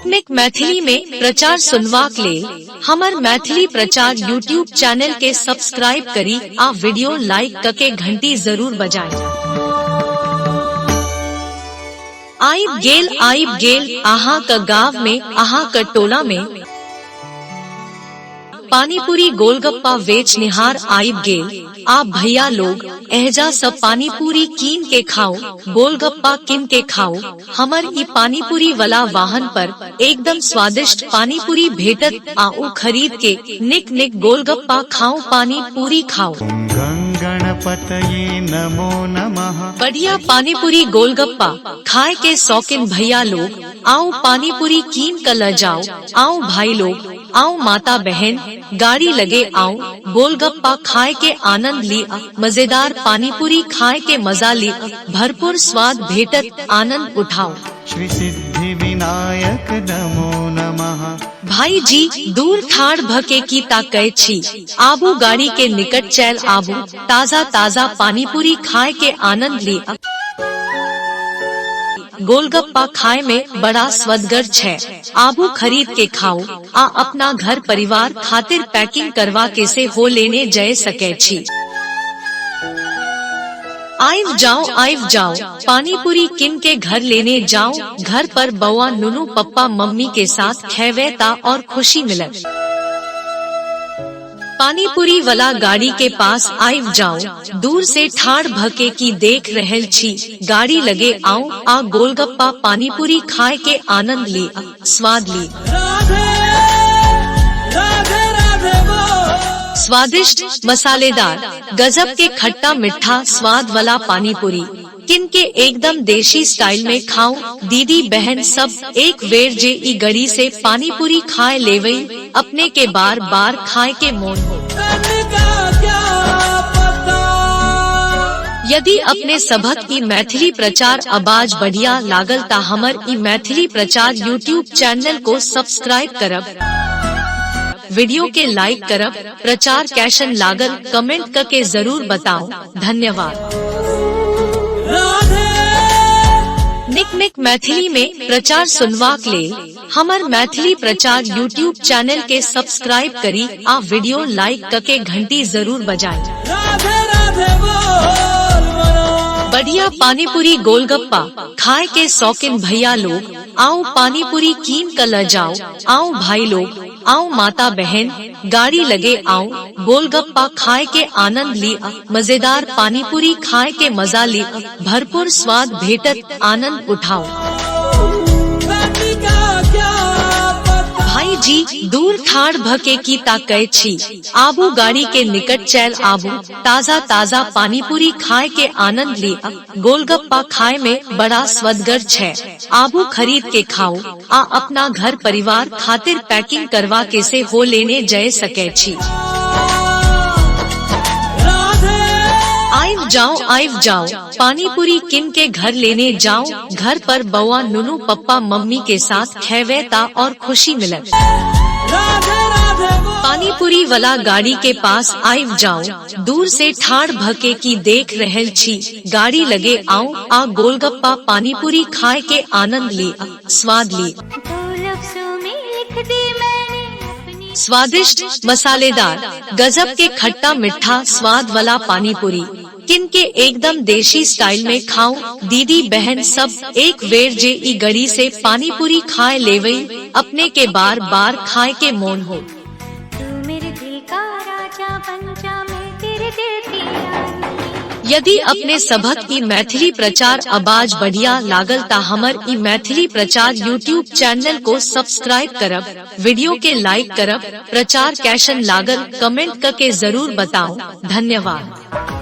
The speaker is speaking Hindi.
निक मैथिली में प्रचार सुनवाक लेल हमर मैथिली प्रचार यूट्यूब चैनल के सब्सक्राइब करी आ वीडियो लाइक करके घंटी जरूर बजाएं। आइब गेल अहाँ का गाँव में, अहाँ का टोला में पानीपुरी गोलगप्पा बेचनिहार आइब गेल। आप भैया लोग एहजा सब पानीपुरी कीन के खाओ, गोलगप्पा किन के खाओ। हमर ई पानीपुरी वाला वाहन पर एकदम स्वादिष्ट पानीपुरी भेटत, आऊ खरीद के निक गोलगप्पा खाओ, पानीपुरी खाओ। गणपतये नमो नमः। बढ़िया पानीपुरी गोलगप्पा खाए के शौकीन भैया लोग आओ पानीपुरी कीन कर ल जाओ। आओ भाई लोग, आओ माता बहन, गाड़ी लगे आओ, गोलगप्पा खाए के आनंद लिया, मजेदार पानीपुरी खाए के मजा लिया, भरपूर स्वाद भेटत, आनंद उठाओ। श्री सिद्धि विनायक नमो नमः। भाई जी दूर ठाड़ भके की ताकै छी, आबू गाड़ी के निकट चल आबू, ताजा पानीपुरी खाए के आनंद लिया। गोलगप्पा खाए में बड़ा स्वदगर छे, आबू खरीद के खाओ आ अपना घर परिवार खातिर पैकिंग करवा के से हो लेने जय सके छी। आइव जाओ पानीपुरी किन के घर लेने जाओ, घर पर बउआ नुनू पप्पा मम्मी के साथ खेवेता और खुशी मिलत। पानीपुरी वाला गाड़ी के पास आइव जाओ, दूर से ठाड़ भके की देख रहल छी, गाड़ी लगे आओ आ गोलगप्पा पानीपुरी खाए के आनंद ली, स्वाद ली। स्वादिष्ट मसालेदार गजब के खट्टा मीठा स्वाद वाला पानीपुरी किन के एकदम देशी स्टाइल में खाओ। दीदी बहन सब एक बेर जे ई गड़ी से पानीपुरी खाए लेवे, अपने के बार बार खाए के मोन हो। यदि अपने सबक ई मैथिली प्रचार आवाज बढ़िया लागल ता हमर ई मैथिली प्रचार यूट्यूब चैनल को सब्सक्राइब करब, वीडियो के लाइक करब, प्रचार कैसन लागल कमेंट करके जरूर बताओ। धन्यवाद। निक मैथिली में प्रचार सुनवाक लेल हमर मैथिली प्रचार यूट्यूब चैनल के सब्सक्राइब करी आ वीडियो लाइक करके घंटी जरूर बजाएं। बढ़िया पानीपुरी गोलगप्पा खाए के शौकीन भैया लोग आओ पानीपुरी कीन कर ल जाओ। आओ भाई लोग, आओ माता बहन, गाड़ी लगे आओ, गोलगप्पा खाए के आनंद लिया, मजेदार पानीपुरी खाए के मजा लिया, भरपूर स्वाद भेटत, आनंद उठाओ। भाई जी दूर ठाड़ भके की ताकै छी, आबू गाड़ी के निकट चल आबू, ताजा पानीपुरी खाए के आनंद लिया। गोलगप्पा खाए में बड़ा स्वदगर छे, आबू खरीद के खाओ आ अपना घर परिवार खातिर पैकिंग करवा के से हो लेने जय सके छी। आइव जाओ पानीपुरी किन के घर लेने जाओ, घर पर बउआ नुनू पप्पा मम्मी के साथ खेवेता और खुशी मिलत। पानीपुरी वाला गाड़ी के पास आइव जाओ, दूर से ठाड़ भके की देख रहल छी, गाड़ी लगे आओ आ गोलगप्पा पानीपुरी खाए के आनंद लिया, स्वाद ली। स्वादिष्ट मसालेदार गजब के खट्टा मीठा स्वाद वाला पानीपुरी किन के एकदम देशी स्टाइल में खाओ। दीदी बहन सब एक बेर जे ई गड़ी से पानीपुरी खाए लेवे, अपने के बार बार खाए के मोन हो। यदि अपने सबक ई मैथिली प्रचार आवाज बढ़िया लागल ता हमर ई मैथिली प्रचार यूट्यूब चैनल को सब्सक्राइब करब, वीडियो के लाइक करब, प्रचार कैसन लागल कमेंट करके जरूर बताओ। धन्यवाद।